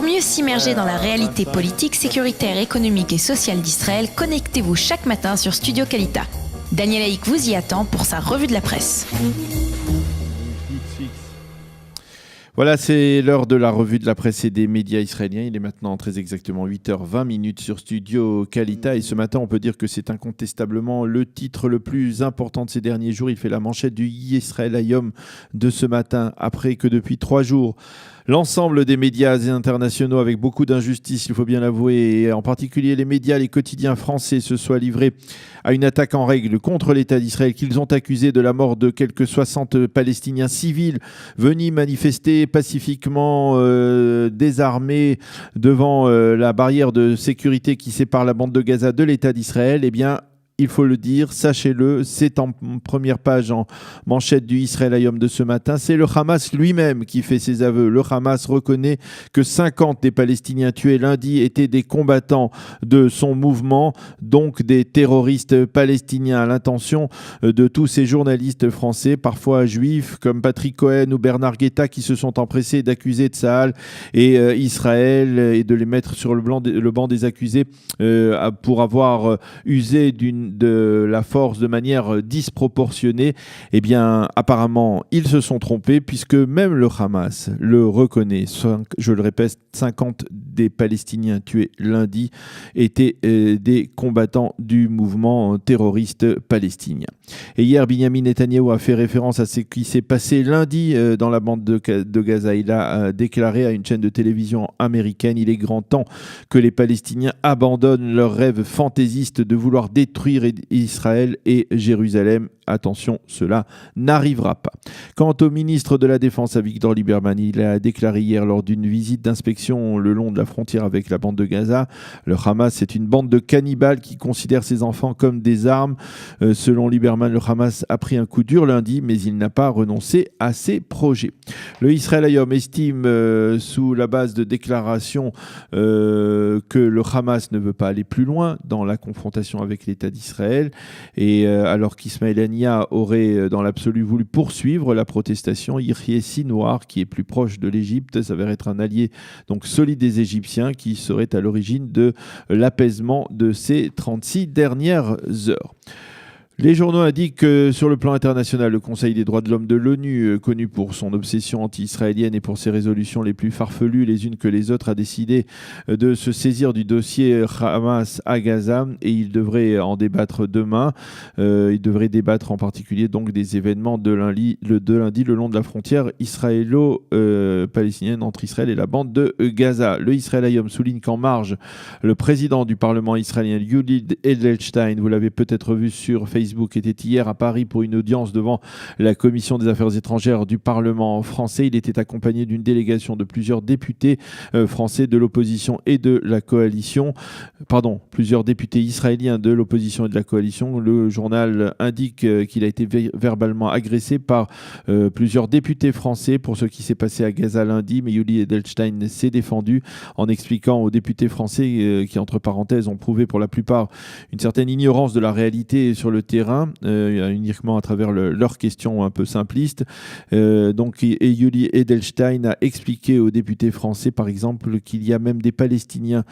Pour mieux s'immerger dans la réalité politique, sécuritaire, économique et sociale d'Israël, connectez-vous chaque matin sur Studio Kalita. Daniel Haïk vous y attend pour sa revue de la presse. Voilà, c'est l'heure de la revue de la presse et des médias israéliens. Il est maintenant très exactement 8h20 sur Studio Kalita. Et ce matin, on peut dire que c'est incontestablement le titre le plus important de ces derniers jours. Il fait la manchette du Israël Hayom de ce matin, après que depuis 3 jours, l'ensemble des médias internationaux, avec beaucoup d'injustice, il faut bien l'avouer, et en particulier les médias, les quotidiens français, se soient livrés à une attaque en règle contre l'État d'Israël, qu'ils ont accusé de la mort de quelques 60 Palestiniens civils venus manifester pacifiquement désarmés devant la barrière de sécurité qui sépare la bande de Gaza de l'État d'Israël. Eh bien, il faut le dire, sachez-le, c'est en première page, en manchette du Israël Hayom de ce matin. C'est le Hamas lui-même qui fait ses aveux. Le Hamas reconnaît que 50 des Palestiniens tués lundi étaient des combattants de son mouvement, donc des terroristes palestiniens. L'intention de tous ces journalistes français, parfois juifs, comme Patrick Cohen ou Bernard Guetta, qui se sont empressés d'accuser Tsahal et Israël et de les mettre sur le banc des accusés pour avoir usé de la force de manière disproportionnée. Eh bien, apparemment, ils se sont trompés, puisque même le Hamas le reconnaît. Je le répète, 50 des Palestiniens tués lundi étaient des combattants du mouvement terroriste palestinien. Et hier, Benyamin Netanyahou a fait référence à ce qui s'est passé lundi dans la bande de Gaza. Il a déclaré à une chaîne de télévision américaine: il est grand temps que les Palestiniens abandonnent leur rêve fantaisiste de vouloir détruire Israël et Jérusalem. Attention, cela n'arrivera pas. Quant au ministre de la Défense, Avigdor Lieberman, il a déclaré hier lors d'une visite d'inspection le long de la frontière avec la bande de Gaza: le Hamas est une bande de cannibales qui considère ses enfants comme des armes. Selon Lieberman, le Hamas a pris un coup dur lundi, mais il n'a pas renoncé à ses projets. Le Israël Hayom estime, sous la base de déclarations, que le Hamas ne veut pas aller plus loin dans la confrontation avec l'État d'Israël, et alors qu'Ismaël Haniyeh aurait dans l'absolu voulu poursuivre la protestation, Yahya Sinwar, qui est plus proche de l'Égypte, s'avère être un allié donc solide des Égyptiens, qui serait à l'origine de l'apaisement de ces 36 dernières heures. Les journaux indiquent que sur le plan international, le Conseil des droits de l'homme de l'ONU, connu pour son obsession anti-israélienne et pour ses résolutions les plus farfelues les unes que les autres, a décidé de se saisir du dossier Hamas à Gaza, et il devrait en débattre demain. Il devrait débattre en particulier donc des événements de lundi le long de la frontière israélo-palestinienne entre Israël et la bande de Gaza. Le Israël Hayom souligne qu'en marge, le président du Parlement israélien, Yuli Edelstein, vous l'avez peut-être vu sur Facebook, était hier à Paris pour une audience devant la Commission des Affaires étrangères du Parlement français. Il était accompagné d'une délégation de plusieurs députés français de l'opposition et de la coalition. Plusieurs députés israéliens de l'opposition et de la coalition. Le journal indique qu'il a été verbalement agressé par plusieurs députés français pour ce qui s'est passé à Gaza lundi, mais Yuli Edelstein s'est défendu en expliquant aux députés français qui, entre parenthèses, ont prouvé pour la plupart une certaine ignorance de la réalité sur le terrain, uniquement à travers leurs questions un peu simplistes. Et Yuli Edelstein a expliqué aux députés français, par exemple, qu'il y a même des Palestiniens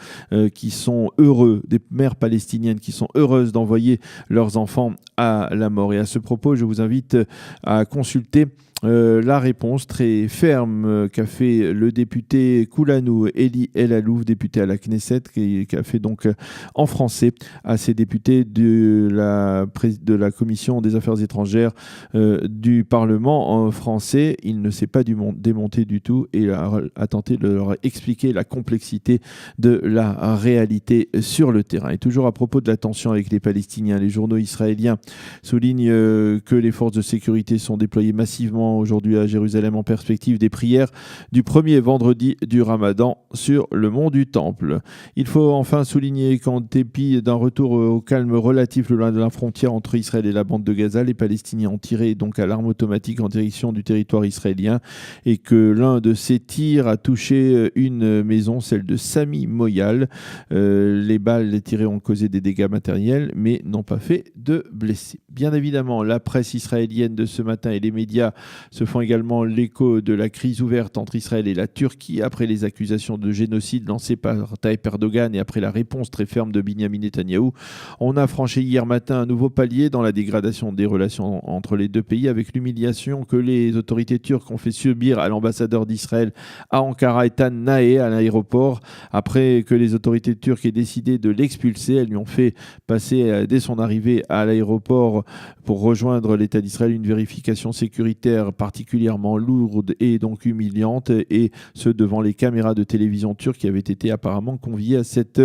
qui sont heureux, des mères palestiniennes qui sont heureuses d'envoyer leurs enfants à la mort. Et à ce propos, je vous invite à consulter la réponse très ferme qu'a fait le député Koulanou Eli El Alouf, député à la Knesset, qui a fait donc en français à ces députés de la Commission des Affaires étrangères du Parlement français. Il ne s'est pas démonté du tout et a tenté de leur expliquer la complexité de la réalité sur le terrain. Et toujours à propos de la tension avec les Palestiniens, les journaux israéliens soulignent que les forces de sécurité sont déployées massivement aujourd'hui à Jérusalem en perspective des prières du premier vendredi du Ramadan sur le mont du Temple. Il faut enfin souligner qu'en dépit d'un retour au calme relatif le long de la frontière entre Israël et la bande de Gaza, les Palestiniens ont tiré donc à l'arme automatique en direction du territoire israélien, et que l'un de ces tirs a touché une maison, celle de Sami Moyal. Les balles tirées ont causé des dégâts matériels mais n'ont pas fait de blessés. Bien évidemment, la presse israélienne de ce matin et les médias se font également l'écho de la crise ouverte entre Israël et la Turquie après les accusations de génocide lancées par Tayyip Erdogan et après la réponse très ferme de Binyamin Netanyahou. On a franchi hier matin un nouveau palier dans la dégradation des relations entre les deux pays avec l'humiliation que les autorités turques ont fait subir à l'ambassadeur d'Israël à Ankara, Ethan Nahe, à l'aéroport. Après que les autorités turques aient décidé de l'expulser, elles lui ont fait passer dès son arrivée à l'aéroport pour rejoindre l'État d'Israël une vérification sécuritaire particulièrement lourde et donc humiliante, et ce devant les caméras de télévision turques qui avaient été apparemment conviées à cette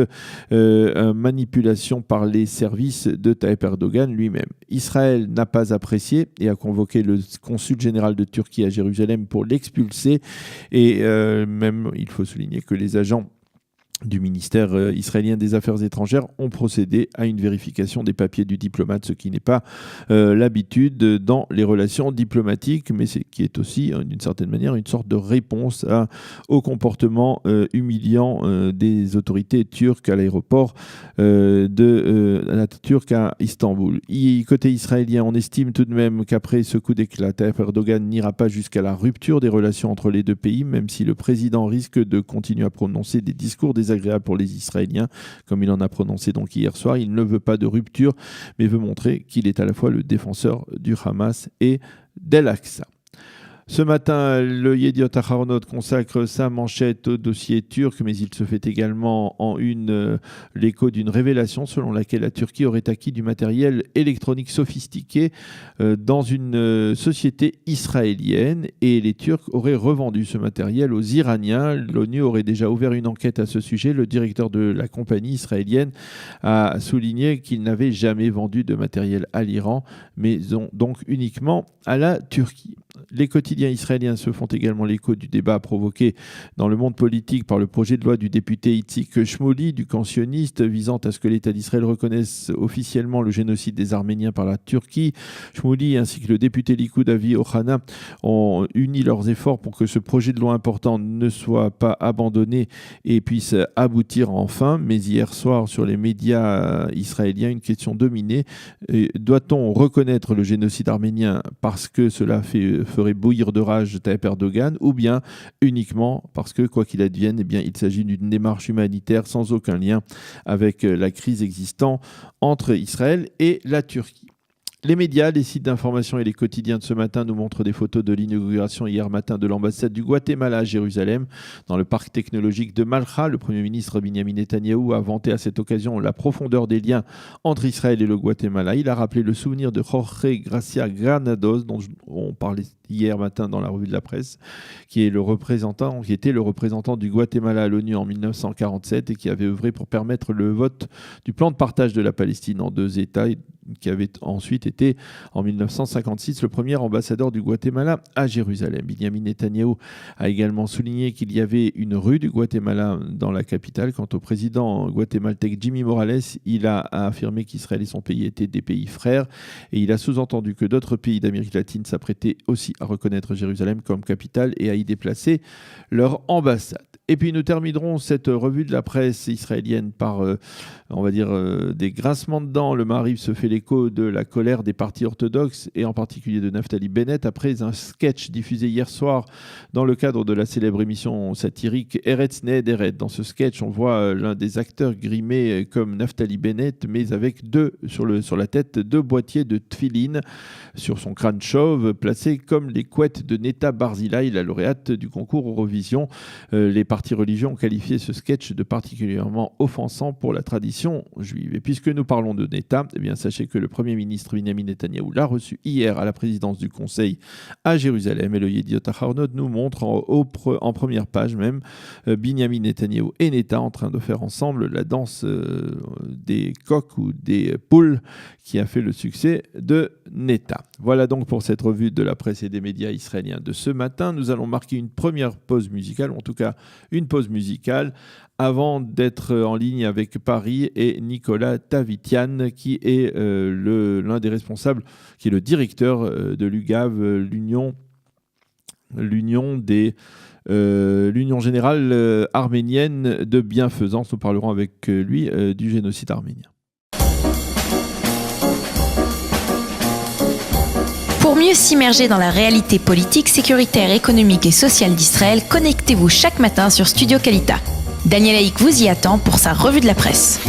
manipulation par les services de Tayyip Erdogan lui-même. Israël n'a pas apprécié et a convoqué le consul général de Turquie à Jérusalem pour l'expulser, et même il faut souligner que les agents du ministère israélien des Affaires étrangères ont procédé à une vérification des papiers du diplomate, ce qui n'est pas l'habitude dans les relations diplomatiques, mais qui est aussi, d'une certaine manière, une sorte de réponse au comportement humiliant des autorités turques à l'aéroport de la Turque à Istanbul. Côté israélien, on estime tout de même qu'après ce coup d'éclat, Tayyip Erdogan n'ira pas jusqu'à la rupture des relations entre les deux pays, même si le président risque de continuer à prononcer des discours désagréable pour les Israéliens, comme il en a prononcé donc hier soir. Il ne veut pas de rupture, mais veut montrer qu'il est à la fois le défenseur du Hamas et d'Al-Aqsa. Ce matin, le Yediot Aharonot consacre sa manchette au dossier turc, mais il se fait également en une l'écho d'une révélation selon laquelle la Turquie aurait acquis du matériel électronique sophistiqué dans une société israélienne, et les Turcs auraient revendu ce matériel aux Iraniens. L'ONU aurait déjà ouvert une enquête à ce sujet. Le directeur de la compagnie israélienne a souligné qu'il n'avait jamais vendu de matériel à l'Iran, mais donc uniquement à la Turquie. Les quotidiens israéliens se font également l'écho du débat provoqué dans le monde politique par le projet de loi du député Itzik Shmouly, du camp sioniste, visant à ce que l'État d'Israël reconnaisse officiellement le génocide des Arméniens par la Turquie. Shmouly ainsi que le député Likoud Avi Ohana ont uni leurs efforts pour que ce projet de loi important ne soit pas abandonné et puisse aboutir enfin. Mais hier soir, sur les médias israéliens, une question dominait. Doit-on reconnaître le génocide arménien parce que cela ferait bouillir de rage Tayyip Erdogan, ou bien uniquement parce que, quoi qu'il advienne, il s'agit d'une démarche humanitaire sans aucun lien avec la crise existant entre Israël et la Turquie. Les médias, les sites d'information et les quotidiens de ce matin nous montrent des photos de l'inauguration hier matin de l'ambassade du Guatemala à Jérusalem, dans le parc technologique de Malcha. Le Premier ministre Binyamin Netanyahou a vanté à cette occasion la profondeur des liens entre Israël et le Guatemala. Il a rappelé le souvenir de Jorge Gracia Granados, dont on parlait hier matin dans la revue de la presse, qui était le représentant du Guatemala à l'ONU en 1947 et qui avait œuvré pour permettre le vote du plan de partage de la Palestine en deux États, qui avait ensuite été, en 1956, le premier ambassadeur du Guatemala à Jérusalem. Binyamin Netanyahou a également souligné qu'il y avait une rue du Guatemala dans la capitale. Quant au président guatémaltèque Jimmy Morales, il a affirmé qu'Israël et son pays étaient des pays frères, et il a sous-entendu que d'autres pays d'Amérique latine s'apprêtaient aussi à reconnaître Jérusalem comme capitale et à y déplacer leur ambassade. Et puis nous terminerons cette revue de la presse israélienne par, des grincements de dents. Le Maariv se fait l'écho de la colère des partis orthodoxes et en particulier de Naftali Bennett après un sketch diffusé hier soir dans le cadre de la célèbre émission satirique Eretz Nehederet. Dans ce sketch, on voit l'un des acteurs grimé comme Naftali Bennett, mais avec sur la tête deux boîtiers de tfilin sur son crâne chauve, placés comme les couettes de Netta Barzilai, la lauréate du concours Eurovision. Les partis religieux ont qualifié ce sketch de particulièrement offensant pour la tradition juive. Et puisque nous parlons de Netta, sachez que le Premier ministre Binyamin Netanyahou l'a reçu hier à la présidence du Conseil à Jérusalem. Et le Yediot Aharonot nous montre en première page même Binyamin Netanyahou et Netta en train de faire ensemble la danse des coqs ou des poules qui a fait le succès de Netta. Voilà donc pour cette revue de la presse et des médias israéliens de ce matin. Nous allons marquer une première pause musicale, ou en tout cas une pause musicale, avant d'être en ligne avec Paris et Nicolas Tavitian, qui est l'un des responsables, qui est le directeur de l'UGAV, l'Union générale arménienne de bienfaisance. Nous parlerons avec lui du génocide arménien. Pour Pour mieux s'immerger dans la réalité politique, sécuritaire, économique et sociale d'Israël, connectez-vous chaque matin sur Studio Kalita. Daniel Haïk vous y attend pour sa revue de la presse.